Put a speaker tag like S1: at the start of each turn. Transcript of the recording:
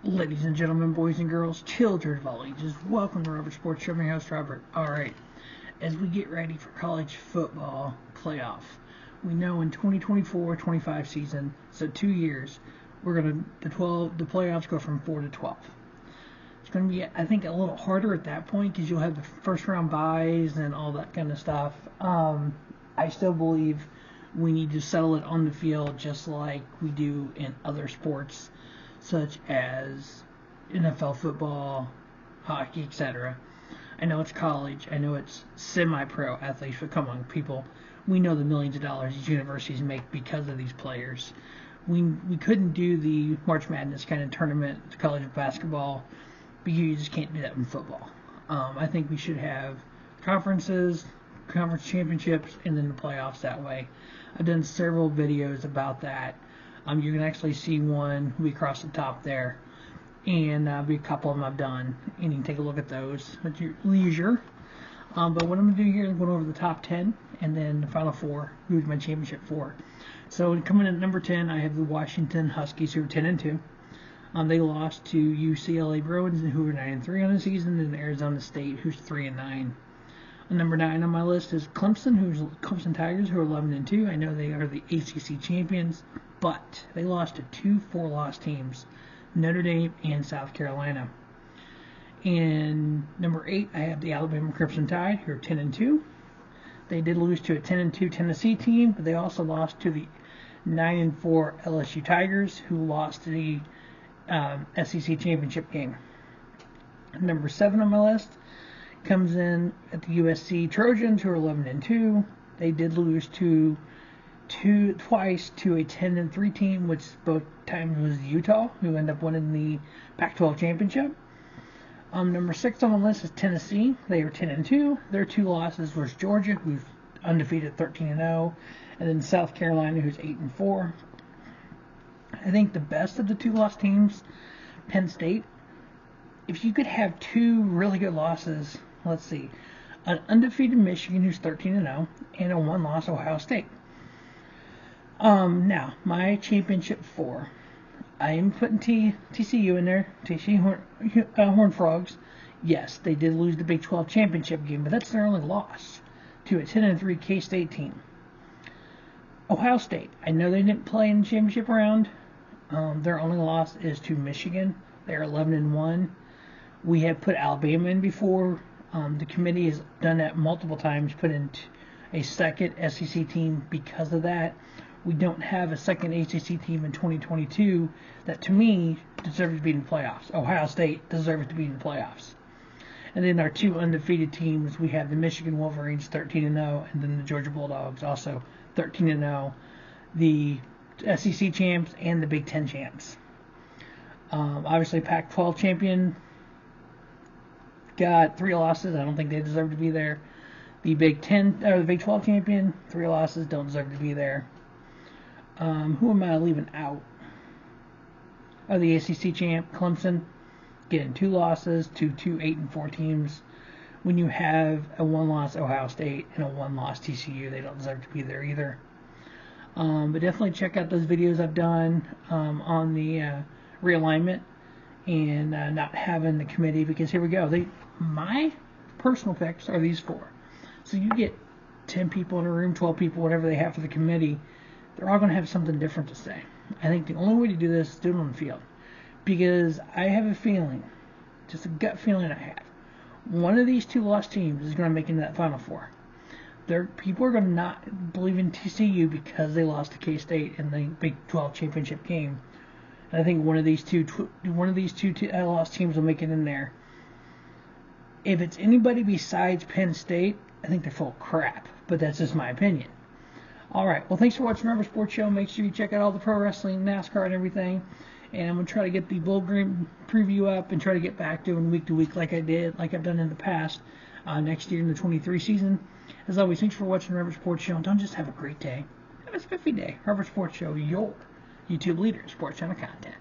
S1: Ladies and gentlemen, boys and girls, children of all ages, welcome to Robert Sports Show. I'm your host, Robert. Alright, as we get ready for college football playoff, we know in 2024-25 season, so 2 years, the playoffs go from 4 to 12. It's going to be, I think, a little harder at that point because you'll have the first round byes and all that kind of stuff. I still believe we need to settle it on the field just like we do in other sports, such as NFL football, hockey, etc. I know it's college. I know it's semi-pro athletes, but come on, people. We know the millions of dollars these universities make because of these players. We couldn't do the March Madness kind of tournament, college basketball, because you just can't do that in football. I think we should have conferences, conference championships, and then the playoffs that way. I've done several videos about that. You can actually see one we across the top there, and be a couple of them I've done, and you can take a look at those at your leisure. But what I'm going to do here is go over the top 10 and then the final 4, who's my championship 4. So coming in at number 10, I have the Washington Huskies, who are 10-2. They lost to UCLA Bruins, who are 9-3 on the season, and Arizona State, who's 3-9. Number 9 on my list is Clemson Tigers, who are 11-2. I know they are the ACC champions, but they lost to 2 4-loss teams, Notre Dame and South Carolina. And number 8, I have the Alabama Crimson Tide, who are 10-2. They did lose to a 10-2 Tennessee team, but they also lost to the 9-4 LSU Tigers, who lost the SEC championship game. Number 7 on my list comes in at the USC Trojans, who are 11-2. They did lose twice to a 10-3 team, which both times was Utah, who ended up winning the Pac-12 championship. Number 6 on the list is Tennessee. They are 10-2. Their 2 losses was Georgia, who's undefeated 13-0, and then South Carolina, who's 8-4. I think the best of the 2 lost teams, Penn State. If you could have 2 really good losses, let's see, an undefeated Michigan, who's 13-0, and a 1-loss Ohio State. Now, my championship 4, I am putting TCU in there, TCU Horned Frogs. Yes, they did lose the Big 12 championship game, but that's their only loss to a 10-3 K-State team. Ohio State, I know they didn't play in the championship round. Their only loss is to Michigan. They're 11-1. We have put Alabama in before. The committee has done that multiple times, put in a second SEC team because of that. We don't have a second ACC team in 2022 that, to me, deserves to be in the playoffs. Ohio State deserves to be in the playoffs. And then our 2 undefeated teams, we have the Michigan Wolverines 13-0, and then the Georgia Bulldogs also 13-0, the SEC champs and the Big Ten champs. Obviously, Pac-12 champion got 3 losses. I don't think they deserve to be there. The Big 12 champion, 3 losses, don't deserve to be there. Who am I leaving out? The ACC champ, Clemson, getting 2 losses to 2 8-4 teams. When you have a 1-loss Ohio State and a 1-loss TCU, they don't deserve to be there either. But definitely check out those videos I've done on the realignment and not having the committee, because here we go. My personal picks are these 4. So you get 10 people in a room, 12 people, whatever they have for the committee. They're all going to have something different to say. I think the only way to do this is do it on the field, because I have a feeling, just a gut feeling I have, one of these 2 lost teams is going to make it into that Final 4. People are going to not believe in TCU because they lost to K-State in the Big 12 championship game. And I think one of these two lost teams will make it in there. If it's anybody besides Penn State, I think they're full of crap. But that's just my opinion. Alright, well, thanks for watching Robert Sports Show. Make sure you check out all the pro wrestling, NASCAR, and everything. And I'm going to try to get the Bowl Game preview up and try to get back doing week to week like I've done in the past, next year in the 23 season. As always, thanks for watching Robert Sports Show. And don't just have a great day, have a spiffy day. Robert Sports Show, your YouTube leader in sports channel content.